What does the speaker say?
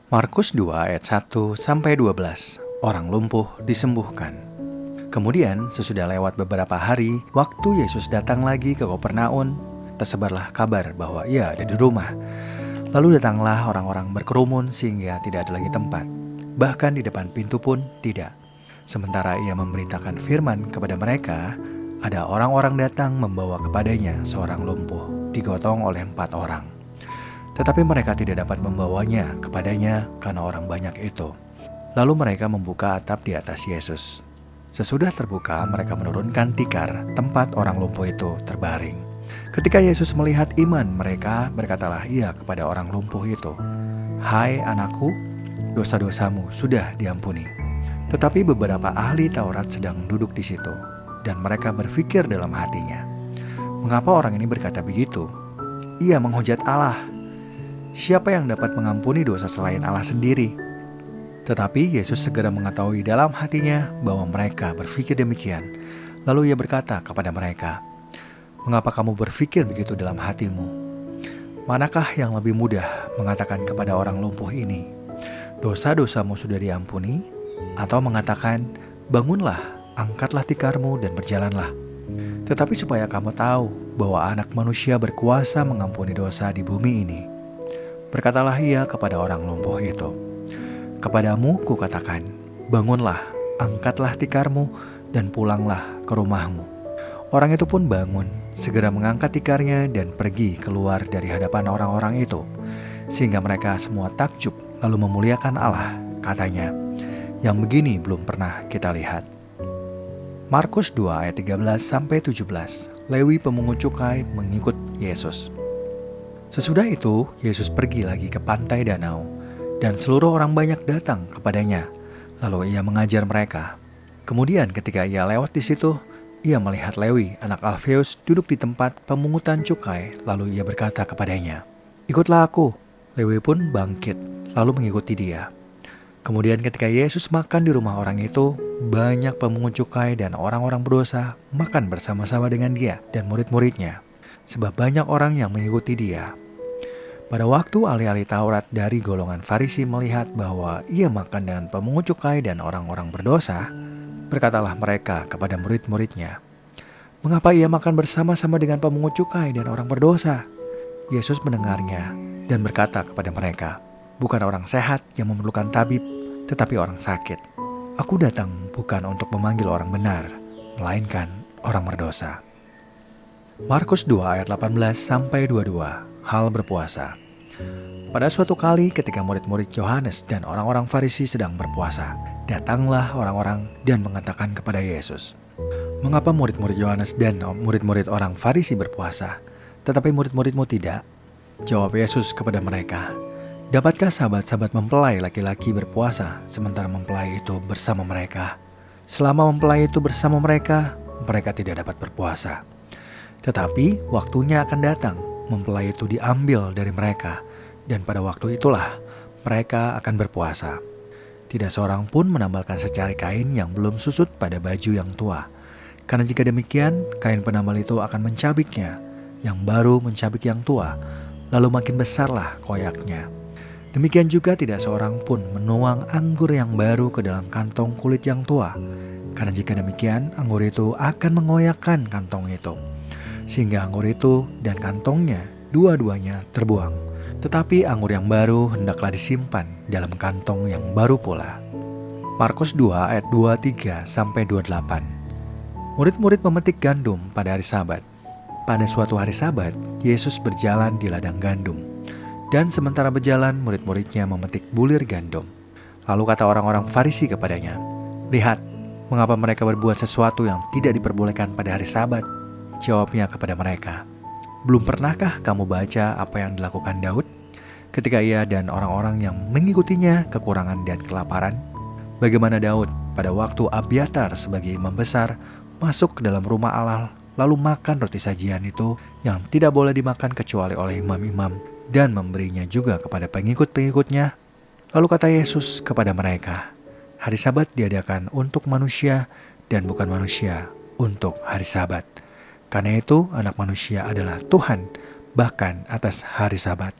Markus 2 ayat 1-12. Orang lumpuh disembuhkan. Kemudian sesudah lewat beberapa hari, waktu Yesus datang lagi ke Kapernaum, tersebarlah kabar bahwa ia ada di rumah. Lalu datanglah orang-orang berkerumun sehingga tidak ada lagi tempat. Bahkan di depan pintu pun tidak. Sementara ia memberitakan firman kepada mereka, ada orang-orang datang membawa kepadanya seorang lumpuh, digotong oleh 4 orang. Tetapi mereka tidak dapat membawanya kepadanya karena orang banyak itu. Lalu mereka membuka atap di atas Yesus. Sesudah terbuka, mereka menurunkan tikar tempat orang lumpuh itu terbaring. Ketika Yesus melihat iman mereka, berkatalah ia kepada orang lumpuh itu, "Hai anakku, dosa-dosamu sudah diampuni." Tetapi beberapa ahli Taurat sedang duduk di situ, dan mereka berpikir dalam hatinya, "Mengapa orang ini berkata begitu? Ia menghujat Allah. Siapa yang dapat mengampuni dosa selain Allah sendiri?" Tetapi Yesus segera mengetahui dalam hatinya bahwa mereka berpikir demikian. Lalu ia berkata kepada mereka, "Mengapa kamu berpikir begitu dalam hatimu? Manakah yang lebih mudah mengatakan kepada orang lumpuh ini, 'Dosa-dosamu sudah diampuni,' atau mengatakan, 'Bangunlah, angkatlah tikarmu dan berjalanlah'? Tetapi supaya kamu tahu bahwa Anak Manusia berkuasa mengampuni dosa di bumi ini." Berkatalah ia kepada orang lumpuh itu, "Kepadamu kukatakan, bangunlah, angkatlah tikarmu, dan pulanglah ke rumahmu." Orang itu pun bangun, segera mengangkat tikarnya dan pergi keluar dari hadapan orang-orang itu. Sehingga mereka semua takjub lalu memuliakan Allah, katanya, "Yang begini belum pernah kita lihat." Markus 2 ayat 13-17. Lewi pemungut cukai mengikut Yesus. Sesudah itu, Yesus pergi lagi ke pantai danau, dan seluruh orang banyak datang kepadanya. Lalu ia mengajar mereka. Kemudian ketika ia lewat di situ, ia melihat Lewi, anak Alfeus, duduk di tempat pemungutan cukai. Lalu ia berkata kepadanya, "Ikutlah aku." Lewi pun bangkit, lalu mengikuti dia. Kemudian ketika Yesus makan di rumah orang itu, banyak pemungut cukai dan orang-orang berdosa makan bersama-sama dengan dia dan murid-muridnya, sebab banyak orang yang mengikuti dia. Pada waktu ahli-ahli Taurat dari golongan Farisi melihat bahwa ia makan dengan pemungut cukai dan orang-orang berdosa, berkatalah mereka kepada murid-muridnya, "Mengapa ia makan bersama-sama dengan pemungut cukai dan orang berdosa?" Yesus mendengarnya dan berkata kepada mereka, "Bukan orang sehat yang memerlukan tabib, tetapi orang sakit. Aku datang bukan untuk memanggil orang benar, melainkan orang berdosa." Markus 2 ayat 18-22. Hal berpuasa. Pada suatu kali ketika murid-murid Yohanes dan orang-orang Farisi sedang berpuasa, datanglah orang-orang dan mengatakan kepada Yesus, "Mengapa murid-murid Yohanes dan murid-murid orang Farisi berpuasa, tetapi murid-muridmu tidak?" Jawab Yesus kepada mereka, "Dapatkah sahabat-sahabat mempelai laki-laki berpuasa sementara mempelai itu bersama mereka? Selama mempelai itu bersama mereka, mereka tidak dapat berpuasa. Tetapi waktunya akan datang, mempelai itu diambil dari mereka, dan pada waktu itulah mereka akan berpuasa. Tidak seorang pun menambalkan secari kain yang belum susut pada baju yang tua. Karena jika demikian, kain penambal itu akan mencabiknya, yang baru mencabik yang tua, lalu makin besarlah koyaknya. Demikian juga tidak seorang pun menuang anggur yang baru ke dalam kantong kulit yang tua. Karena jika demikian, anggur itu akan mengoyakkan kantong itu, sehingga anggur itu dan kantongnya dua-duanya terbuang. Tetapi anggur yang baru hendaklah disimpan dalam kantong yang baru pula." Markus 2 ayat 23-28. Murid-murid memetik gandum pada hari Sabat. Pada suatu hari Sabat, Yesus berjalan di ladang gandum. Dan sementara berjalan, murid-muridnya memetik bulir gandum. Lalu kata orang-orang Farisi kepadanya, "Lihat, mengapa mereka berbuat sesuatu yang tidak diperbolehkan pada hari Sabat?" Jawabnya kepada mereka, "Belum pernahkah kamu baca apa yang dilakukan Daud ketika ia dan orang-orang yang mengikutinya kekurangan dan kelaparan? Bagaimana Daud pada waktu Abiatar sebagai imam besar masuk ke dalam rumah Allah, lalu makan roti sajian itu yang tidak boleh dimakan kecuali oleh imam-imam, dan memberinya juga kepada pengikut-pengikutnya?" Lalu kata Yesus kepada mereka, "Hari Sabat diadakan untuk manusia dan bukan manusia untuk hari Sabat. Karena itu Anak Manusia adalah Tuhan bahkan atas hari Sabat."